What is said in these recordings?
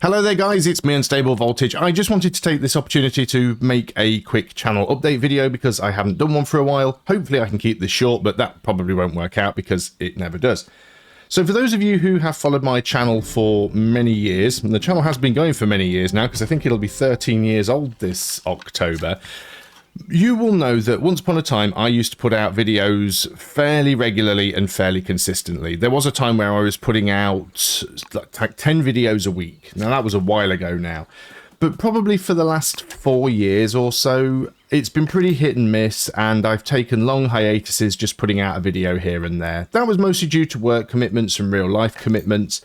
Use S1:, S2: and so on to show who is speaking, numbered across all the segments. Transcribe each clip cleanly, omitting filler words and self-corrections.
S1: Hello there guys, it's me Unstable Voltage. I just wanted to take this opportunity to make a quick channel update video because I haven't done one for a while. Hopefully I can keep this short, but that probably won't work out because it never does. So for those of you who have followed my channel for many years, and the channel has been going for many years now because I think it'll be 13 years old this October, you will know that once upon a time I used to put out videos fairly regularly and fairly consistently. There was a time where I was putting out like 10 videos a week. Now that was a while ago now, but probably for the last 4 years or so it's been pretty hit and miss, and I've taken long hiatuses just putting out a video here and there. That was mostly due to work commitments and real life commitments.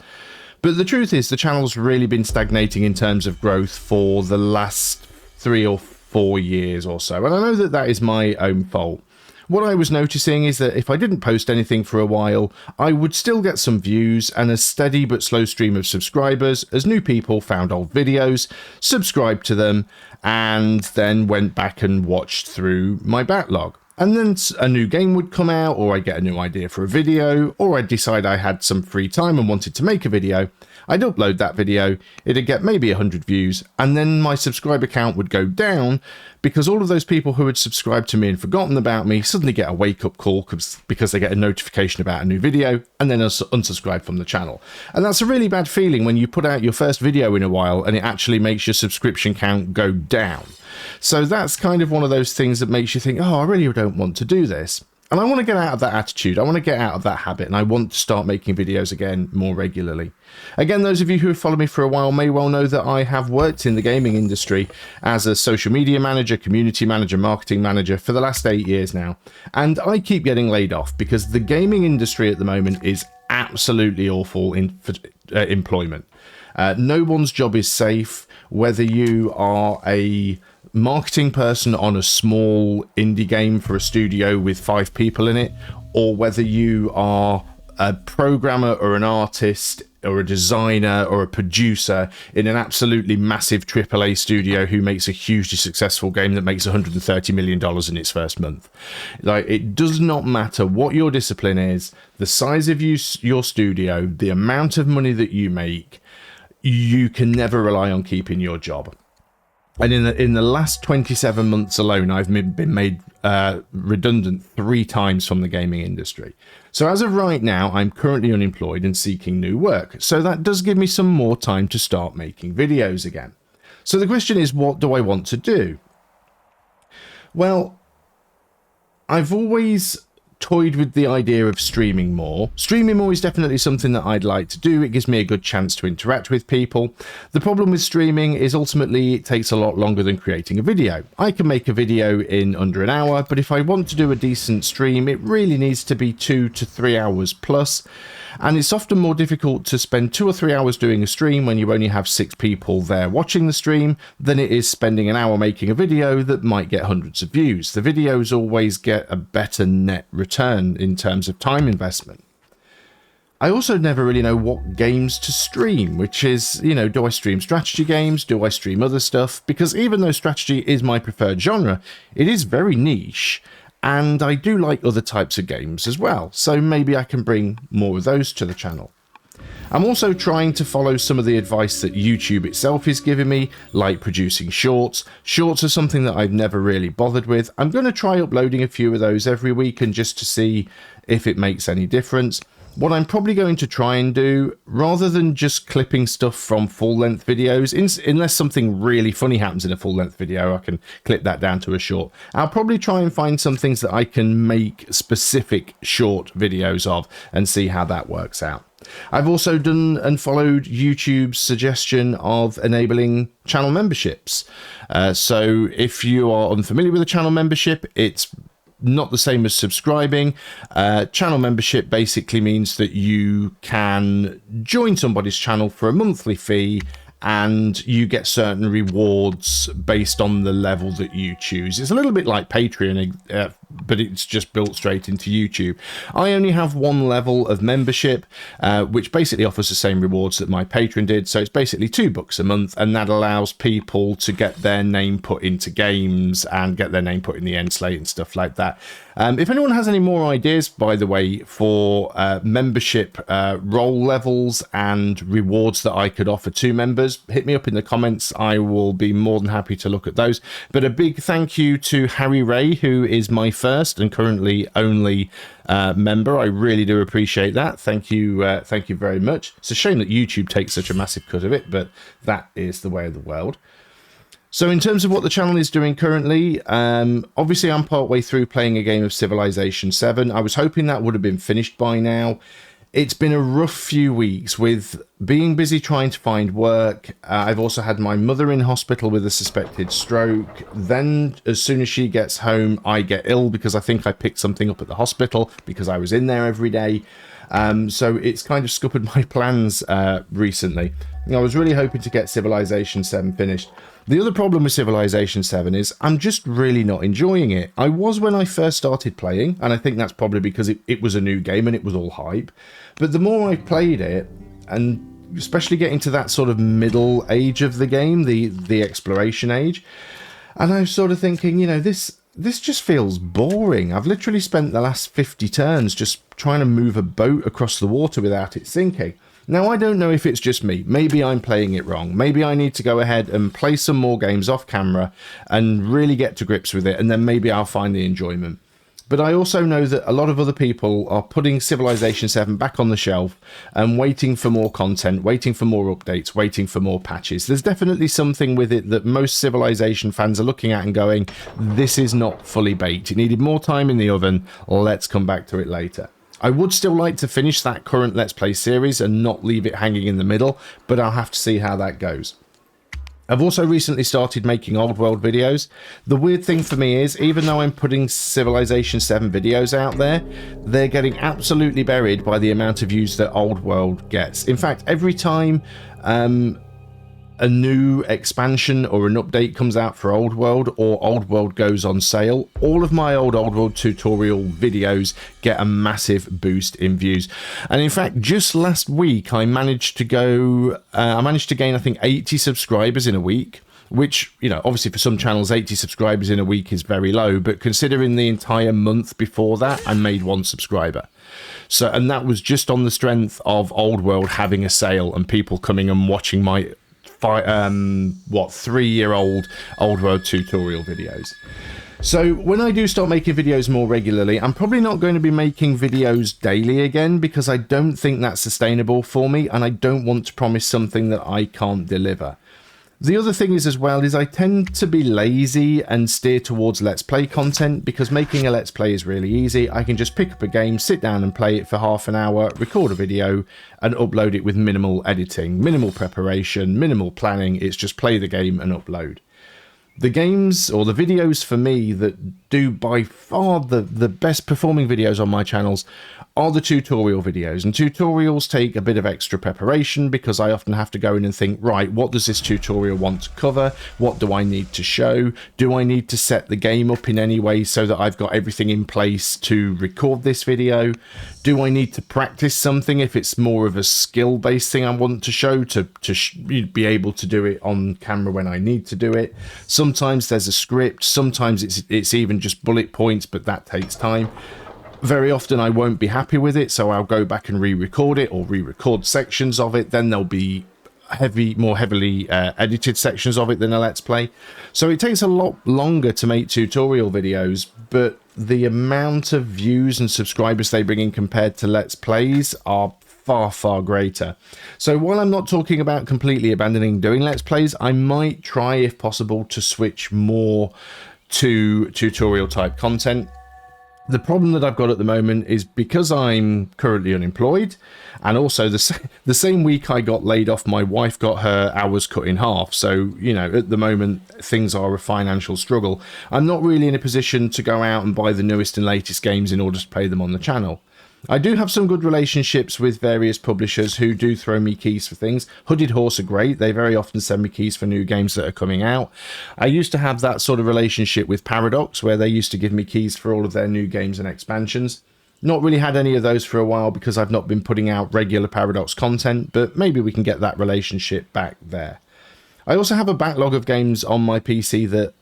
S1: But the truth is the channel's really been stagnating in terms of growth for the last 3 or 4 years or so, and I know that that is my own fault. What I was noticing is that if I didn't post anything for a while, I would still get some views and a steady but slow stream of subscribers as new people found old videos, subscribed to them, and then went back and watched through my backlog. And then a new game would come out, or I'd get a new idea for a video, or I'd decide I had some free time and wanted to make a video. I'd upload that video, it'd get maybe 100 views, and then my subscriber count would go down because all of those people who had subscribed to me and forgotten about me suddenly get a wake-up call because they get a notification about a new video and then unsubscribe from the channel. And that's a really bad feeling when you put out your first video in a while and it actually makes your subscription count go down. So that's kind of one of those things that makes you think, oh, I really don't want to do this. And I want to get out of that attitude, I want to get out of that habit, and I want to start making videos again more regularly. Again, those of you who have followed me for a while may well know that I have worked in the gaming industry as a social media manager, community manager, marketing manager for the last 8 years now. And I keep getting laid off because the gaming industry at the moment is absolutely awful in employment. No one's job is safe, whether you are a marketing person on a small indie game for a studio with 5 people in it, or whether you are a programmer or an artist or a designer or a producer in an absolutely massive AAA studio who makes a hugely successful game that makes $130 million in its first month. Like, it does not matter what your discipline is, the size of your studio, the amount of money that you make, you can never rely on keeping your job. And in the last 27 months alone, I've been made redundant 3 times from the gaming industry. So as of right now, I'm currently unemployed and seeking new work. So that does give me some more time to start making videos again. So the question is, what do I want to do? Well, I've always toyed with the idea of streaming more. Streaming more is definitely something that I'd like to do. It gives me a good chance to interact with people. The problem with streaming is ultimately it takes a lot longer than creating a video. I can make a video in under an hour, but if I want to do a decent stream, it really needs to be 2 to 3 hours plus. And it's often more difficult to spend 2 or 3 hours doing a stream when you only have 6 people there watching the stream than it is spending an hour making a video that might get hundreds of views. The videos always get a better net return in terms of time investment. I also never really know what games to stream, which is, you know, do I stream strategy games? Do I stream other stuff? Because even though strategy is my preferred genre, it is very niche. And I do like other types of games as well, so maybe I can bring more of those to the channel. I'm also trying to follow some of the advice that YouTube itself is giving me, like producing shorts. Shorts are something that I've never really bothered with. I'm going to try uploading a few of those every week and just to see if it makes any difference. What I'm probably going to try and do, rather than just clipping stuff from full-length videos, unless something really funny happens in a full-length video, I can clip that down to a short. I'll probably try and find some things that I can make specific short videos of and see how that works out. I've also done and followed YouTube's suggestion of enabling channel memberships. So if you are unfamiliar with a channel membership, it's not the same as subscribing. Channel membership basically means that you can join somebody's channel for a monthly fee and you get certain rewards based on the level that you choose. It's a little bit like Patreon but it's just built straight into YouTube. I only have one level of membership, which basically offers the same rewards that my patron did. So it's basically $2 a month, and that allows people to get their name put into games and get their name put in the end slate and stuff like that. If anyone has any more ideas, by the way, for membership role levels and rewards that I could offer to members, hit me up in the comments. I will be more than happy to look at those. But a big thank you to Harry Ray, who is my first and currently only member. I really do appreciate that. Thank you very much. It's a shame that YouTube takes such a massive cut of it, but that is the way of the world. So in terms of what the channel is doing currently, obviously I'm partway through playing a game of Civilization 7. I was hoping that would have been finished by now. It's been a rough few weeks with being busy trying to find work. I've also had my mother in hospital with a suspected stroke. Then as soon as she gets home, I get ill because I think I picked something up at the hospital because I was in there every day. So it's kind of scuppered my plans recently. I was really hoping to get Civilization 7 finished. The other problem with Civilization 7 is I'm just really not enjoying it. I was when I first started playing, and I think that's probably because it was a new game and it was all hype. But the more I played it, and especially getting to that sort of middle age of the game, the exploration age, and I'm sort of thinking, you know, this just feels boring. I've literally spent the last 50 turns just trying to move a boat across the water without it sinking. Now, I don't know if it's just me. Maybe I'm playing it wrong. Maybe I need to go ahead and play some more games off camera and really get to grips with it, and then maybe I'll find the enjoyment. But I also know that a lot of other people are putting Civilization 7 back on the shelf and waiting for more content, waiting for more updates, waiting for more patches. There's definitely something with it that most Civilization fans are looking at and going, this is not fully baked. It needed more time in the oven. Let's come back to it later. I would still like to finish that current Let's Play series and not leave it hanging in the middle, but I'll have to see how that goes. I've also recently started making Old World videos. The weird thing for me is, even though I'm putting Civilization 7 videos out there, they're getting absolutely buried by the amount of views that Old World gets. In fact, every time a new expansion or an update comes out for Old World, or Old World goes on sale, all of my Old World tutorial videos get a massive boost in views. And in fact, just last week I managed to gain, I think, 80 subscribers in a week, which, you know, obviously for some channels 80 subscribers in a week is very low, but considering the entire month before that I made 1 subscriber. So, and that was just on the strength of Old World having a sale and people coming and watching my 3-year-old Old World tutorial videos. So when I do start making videos more regularly, I'm probably not going to be making videos daily again, because I don't think that's sustainable for me, and I don't want to promise something that I can't deliver. The other thing is as well is I tend to be lazy and steer towards Let's Play content, because making a Let's Play is really easy. I can just pick up a game, sit down and play it for half an hour, record a video and upload it with minimal editing, minimal preparation, minimal planning. It's just play the game and upload. The games, or the videos for me that do by far the best performing videos on my channels, are the tutorial videos. And tutorials take a bit of extra preparation, because I often have to go in and think, right, what does this tutorial want to cover? What do I need to show? Do I need to set the game up in any way so that I've got everything in place to record this video? Do I need to practice something if it's more of a skill-based thing I want to show to be able to do it on camera when I need to do it? Sometimes there's a script, sometimes it's even just bullet points, but that takes time. Very often I won't be happy with it, so I'll go back and re-record it, or re-record sections of it. Then there'll be more heavily edited sections of it than a Let's Play. So it takes a lot longer to make tutorial videos, but the amount of views and subscribers they bring in compared to Let's Plays are far, far greater. So while I'm not talking about completely abandoning doing Let's Plays, I might try, if possible, to switch more to tutorial type content. The problem that I've got at the moment is, because I'm currently unemployed, and also the same week I got laid off, my wife got her hours cut in half. So, you know, at the moment things are a financial struggle. I'm not really in a position to go out and buy the newest and latest games in order to play them on the channel. I do have some good relationships with various publishers who do throw me keys for things. Hooded Horse are great. They very often send me keys for new games that are coming out. I used to have that sort of relationship with Paradox, where they used to give me keys for all of their new games and expansions. Not really had any of those for a while because I've not been putting out regular Paradox content, but maybe we can get that relationship back there. I also have a backlog of games on my PC that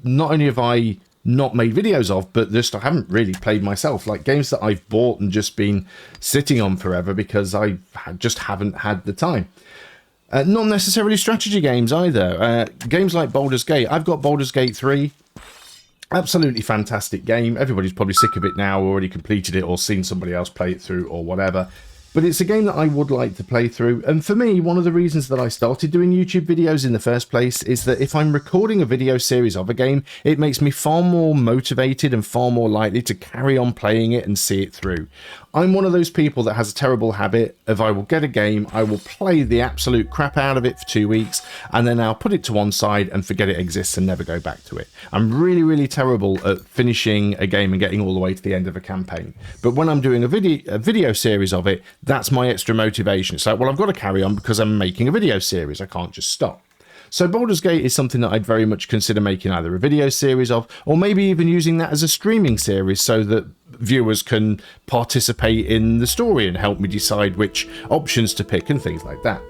S1: not only have I not made videos of, but just I haven't really played myself, like games that I've bought and just been sitting on forever because I just haven't had the time. Not necessarily strategy games either. Games like Baldur's Gate. I've got Baldur's Gate 3. Absolutely fantastic game. Everybody's probably sick of it now, already completed it or seen somebody else play it through or whatever. But it's a game that I would like to play through. And for me, one of the reasons that I started doing YouTube videos in the first place is that if I'm recording a video series of a game, it makes me far more motivated and far more likely to carry on playing it and see it through. I'm one of those people that has a terrible habit of I will get a game, I will play the absolute crap out of it for 2 weeks, and then I'll put it to one side and forget it exists and never go back to it. I'm really, really terrible at finishing a game and getting all the way to the end of a campaign. But when I'm doing a video series of it, that's my extra motivation. It's like, well, I've got to carry on because I'm making a video series. I can't just stop. So Baldur's Gate is something that I'd very much consider making either a video series of, or maybe even using that as a streaming series so that viewers can participate in the story and help me decide which options to pick and things like that.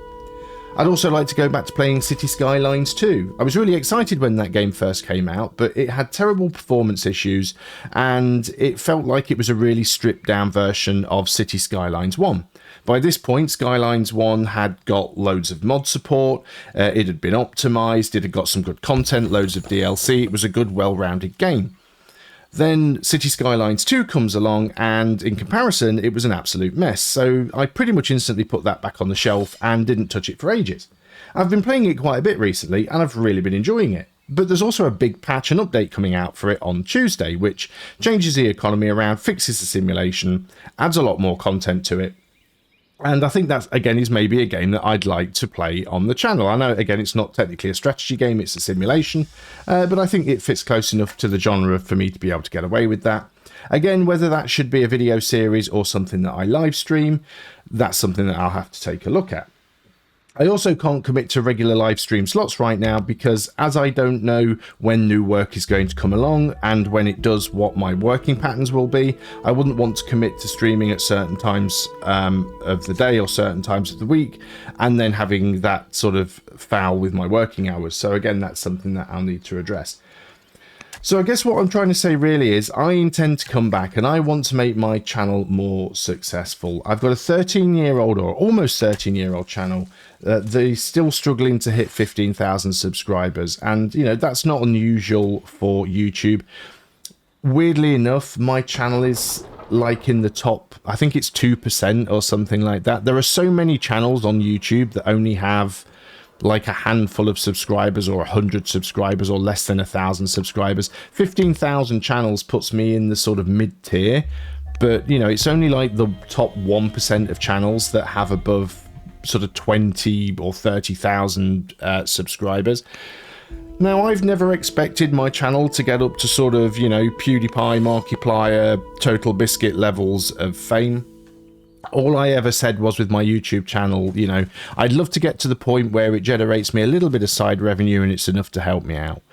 S1: I'd also like to go back to playing City Skylines 2. I was really excited when that game first came out, but it had terrible performance issues and it felt like it was a really stripped down version of City Skylines 1. By this point, Skylines 1 had got loads of mod support, it had been optimized, it had got some good content, loads of DLC, it was a good, well-rounded game. Then City Skylines 2 comes along, and in comparison, it was an absolute mess, so I pretty much instantly put that back on the shelf and didn't touch it for ages. I've been playing it quite a bit recently, and I've really been enjoying it. But there's also a big patch and update coming out for it on Tuesday, which changes the economy around, fixes the simulation, adds a lot more content to it. And I think that, again, is maybe a game that I'd like to play on the channel. I know, again, it's not technically a strategy game, it's a simulation, but I think it fits close enough to the genre for me to be able to get away with that. Again, whether that should be a video series or something that I live stream, that's something that I'll have to take a look at. I also can't commit to regular live stream slots right now because as I don't know when new work is going to come along and when it does what my working patterns will be, I wouldn't want to commit to streaming at certain times of the day or certain times of the week and then having that sort of foul with my working hours. So again, that's something that I'll need to address. So I guess what I'm trying to say really is I intend to come back and I want to make my channel more successful. I've got a 13-year-old or almost 13-year-old channel. They're still struggling to hit 15,000 subscribers. And, you know, that's not unusual for YouTube. Weirdly enough, my channel is like in the top, I think it's 2% or something like that. There are so many channels on YouTube that only have like a handful of subscribers or 100 subscribers or less than 1,000 subscribers. 15,000 channels puts me in the sort of mid-tier, but you know, it's only like the top 1% of channels that have above sort of 20 or 30,000 subscribers. Now, I've never expected my channel to get up to sort of, you know, PewDiePie, Markiplier, Total Biscuit levels of fame. All I ever said was with my YouTube channel, you know, I'd love to get to the point where it generates me a little bit of side revenue and it's enough to help me out.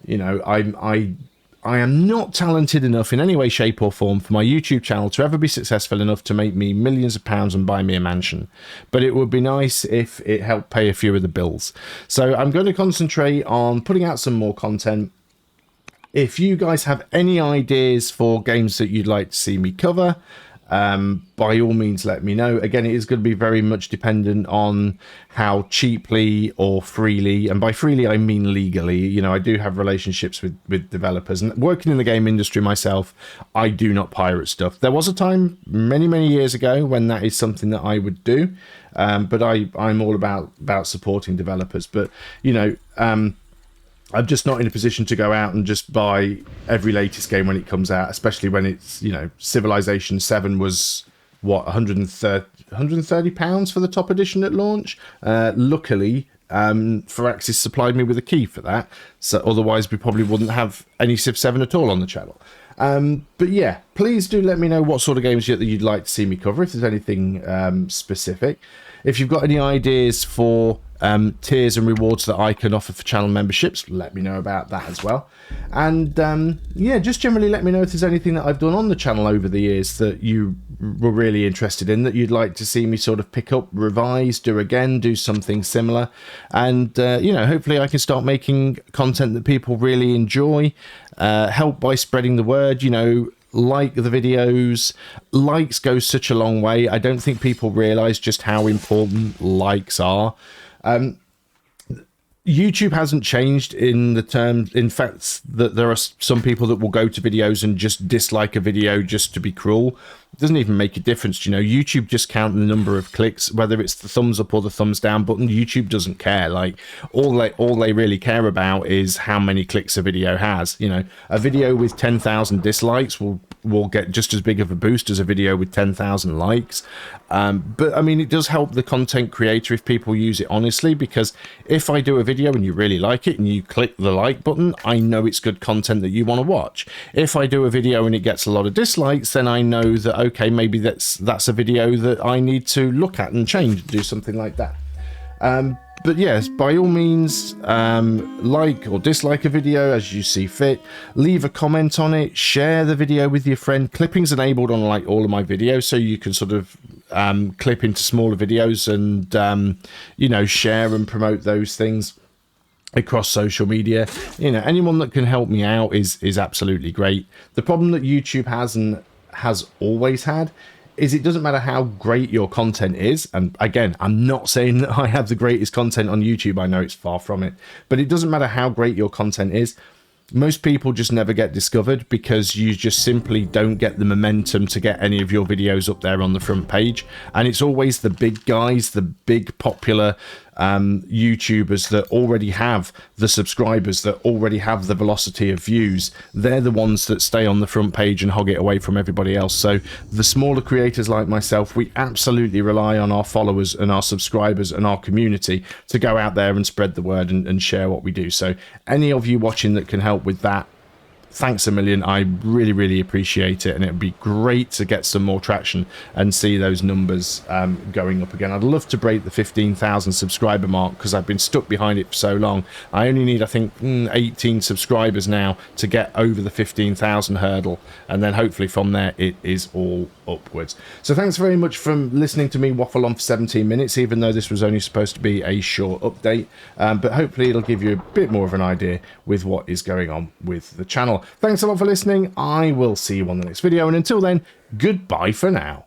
S1: You know, I am not talented enough in any way, shape or form for my YouTube channel to ever be successful enough to make me millions of pounds and buy me a mansion. But it would be nice if it helped pay a few of the bills. So I'm going to concentrate on putting out some more content. If you guys have any ideas for games that you'd like to see me cover, by all means let me know. Again, it is going to be very much dependent on how cheaply or freely, and by freely I mean legally, you know, I do have relationships with developers, and working in the game industry myself, I do not pirate stuff. There was a time many years ago when that is something that I would do, but I'm all about supporting developers. But you know, I'm just not in a position to go out and just buy every latest game when it comes out, especially when it's, you know, Civilization 7 was, what, £130 for the top edition at launch? Luckily, Firaxis supplied me with a key for that, so otherwise we probably wouldn't have any Civ 7 at all on the channel. But yeah, please do let me know what sort of games that you'd like to see me cover, if there's anything specific. If you've got any ideas for tiers and rewards that I can offer for channel memberships, let me know about that as well. And yeah, just generally let me know if there's anything that I've done on the channel over the years that you were really interested in, that you'd like to see me sort of pick up, revise, do again, do something similar. And you know, hopefully I can start making content that people really enjoy, help by spreading the word. You know, like the videos. Likes go such a long way. I don't think people realize just how important likes are. YouTube hasn't changed in the terms, in fact, that there are some people that will go to videos and just dislike a video just to be cruel. It doesn't even make a difference. You know, YouTube just counts the number of clicks, whether it's the thumbs up or the thumbs down button. YouTube doesn't care. Like, all they really care about is how many clicks a video has. You know, a video with 10,000 dislikes will get just as big of a boost as a video with 10,000 likes. But I mean, it does help the content creator if people use it honestly, because if I do a video and you really like it and you click the like button, I know it's good content that you want to watch. If I do a video and it gets a lot of dislikes, then I know that, okay, maybe that's a video that I need to look at and change, do something like that. But yes, by all means, like or dislike a video as you see fit, leave a comment on it, share the video with your friend. Clipping's enabled on like all of my videos, so you can sort of clip into smaller videos and you know, share and promote those things across social media. You know, anyone that can help me out is absolutely great. The problem that YouTube has and has always had is it doesn't matter how great your content is. And again, I'm not saying that I have the greatest content on YouTube. I know it's far from it, but it doesn't matter how great your content is. Most people just never get discovered because you just simply don't get the momentum to get any of your videos up there on the front page. And it's always the big guys, the big popular YouTubers that already have the subscribers, that already have the velocity of views. They're the ones that stay on the front page and hog it away from everybody else. So the smaller creators like myself, we absolutely rely on our followers and our subscribers and our community to go out there and spread the word and share what we do. So any of you watching that can help with that, thanks a million. I really, really appreciate it, and it'd be great to get some more traction and see those numbers going up again. I'd love to break the 15,000 subscriber mark because I've been stuck behind it for so long. I only need, I think, 18 subscribers now to get over the 15,000 hurdle, and then hopefully from there it is all upwards. So thanks very much for listening to me waffle on for 17 minutes, even though this was only supposed to be a short update, but hopefully it'll give you a bit more of an idea with what is going on with the channel. Thanks a lot for listening. I will see you on the next video, and until then, goodbye for now.